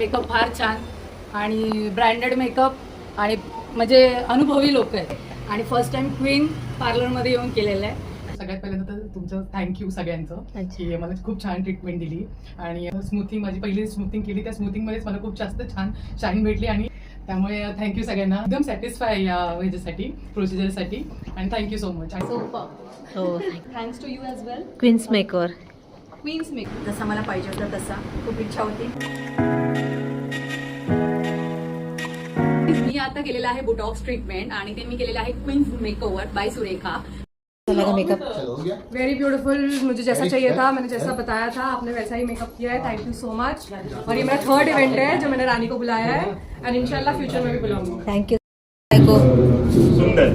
Makeup फार छान आणि ब्रँडेड मेकअप आणि म्हणजे अनुभवी लोक आहेत आणि फर्स्ट टाइम क्वीन पार्लरमध्ये येऊन केलेलं आहे. सगळ्यात पहिल्यांदा तर तुमचं थँक्यू सगळ्यांचं की मला खूप छान ट्रीटमेंट दिली आणि स्मूथिंग माझी पहिली स्मूथिंग केली त्या स्मूथिंगमध्येच मला खूप जास्त छान शाईन भेटली आणि त्यामुळे थँक्यू सगळ्यांना. एकदम सॅटिस्फाय या ह्याच्यासाठी प्रोसिजरसाठी आणि थँक्यू सो मच. हो thanks to you as well. Queens Makeover. Queens makeup जसा मला पाहिजे होता तसा खूप इच्छा होती. मी आता केलेलं आहे बोटॉक्स ट्रीटमेंट आणि ते मी केलेलं आहे Queens Makeover by Surekha. Makeup very beautiful. मुझे जैसा चाहिए था, मैंने जैसा बताया था, आपने वैसा ही मेकअप किया है. Thank you so much. और ये मेरा थर्ड इवेंट है जो मैंने रानी को बुलाया है एंड इंशाल्लाह फ्यूचर में भी बुलाऊंगी. थँक्यू. सुंदर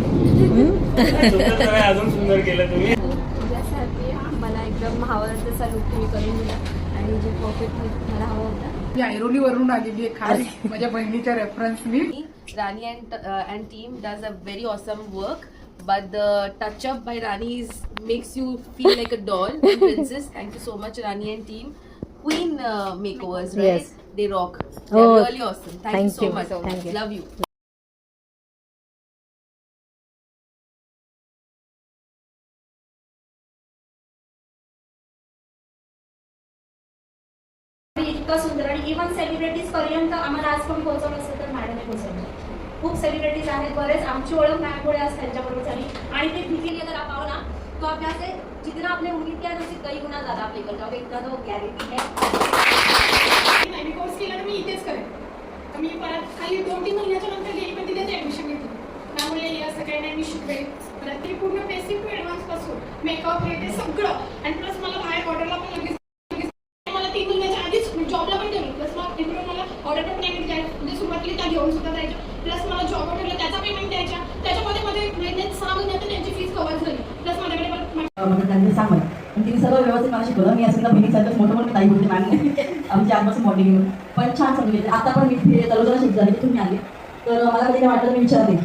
सुंदर अजून सुंदर केलं तुम्ही. मला एकदम हवा तसा लुक तुम्ही करून दिला आणि जे परफेक्ट लुक मला हवा होता. मी ऐरोलीवरून आलेली आहे खास माझ्या बहिणीच्या रेफरन्सनी. Rani and team does a very awesome work, but the touch up by Rani makes you feel like a doll, a princess. Thank you so much, Rani and team. Queen makeovers, right? Yes. They rock. They're Oh, really awesome. Thank you so much. Thank you. Love you. इतकं सुंदर आणि even celebrities पर्यंत आम्हाला आज पण पोहोचवलं असेल तर मॅडम पोहोचवलं. खूप सेलिब्रिटीज आहेत, बरेच आमची ओळख मॅममुळे आज त्यांच्याबरोबर झाली आणि ते दिखेल अगर आप आओ ना तो आप यहाँ से जितना आपने उम्मीद किया उससे कई गुना ज्यादा आप लेकर जाओगे, इतना तो गॅरंटी है. मी कोर्स केला तर मी इथेच करेन. तर मी परत खाली 2-3 महिन्याच्या नंतर गेली पण तिथेच ॲडमिशन घेतली. त्यामुळे हे असं काही नाही मी शिकवेन. परत ते पूर्ण बेसिक टू ॲडव्हान्स पासून मेकअप हे ते सगळं आणि प्लस मला बाहेर ऑर्डरला पण लगेच मला 3 महिन्याच्या आधीच जॉबला पण ठेवलं. प्लस मग इकडून मला ऑर्डर पण पेमेंट द्यायचं म्हणजे सुरुवातीला त्या घेऊन सुद्धा द्यायच्या. प्लस मला जॉब ठेवलं त्याचा पेमेंट द्यायच्या. त्याच्यामध्ये मध्ये महिन्यात 6 महिन्यात त्यांची फीस कव्हर झाली. प्लस माझ्याकडे परत त्यांनी सांगलं पण तिने सगळं व्यवस्थित मला शिकवलं. मी असं बहिणीसारखंच मोठं मोठं ताई बोलते मॅमने आमची आजपासून मॉडेलिंग घेऊन पण छान समजून घेतले. आता पण मी तळोजाला शिफ्ट झाली तुम्ही आले तर मला कधी काय वाटलं मी विचारते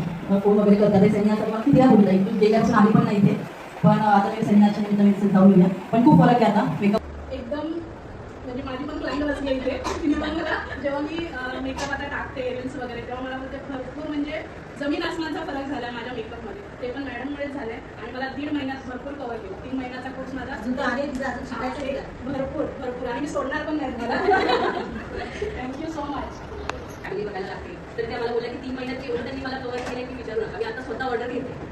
फोन वगैरे करतात सेमिनारसाठी मला किती बोलता येईल तुम्ही गेल्यापासून आली पण नाही ते पण आता मी सेमिनारच्या निमित्ताने जाऊन येऊया. पण खूप फरक आहे आता मेकअप एकदम म्हणजे माझी पण क्लायंट बसली इथे. तिने पण मला जेव्हा मी मेकअप आता टाकते रील्स वगैरे तेव्हा मला बोलते भरपूर म्हणजे जमीन आसमानचा फरक झाला आहे माझ्या मेकअपमध्ये. ते पण मॅडममुळेच झालं आहे आणि मला 1.5 महिन्यात भरपूर कव्हर केलं. 3 महिन्याचा कोर्स माझा भरपूर भरपूर आणि मी सोडणार पण नाही मला. Thank you so much. चांगली बघायला लागते तर त्या मला बोलल्या की 3 महिन्यात एवढं त्यांनी मला कव्हर केलं की विचारू नका. मी आता स्वतः ऑर्डर घेते.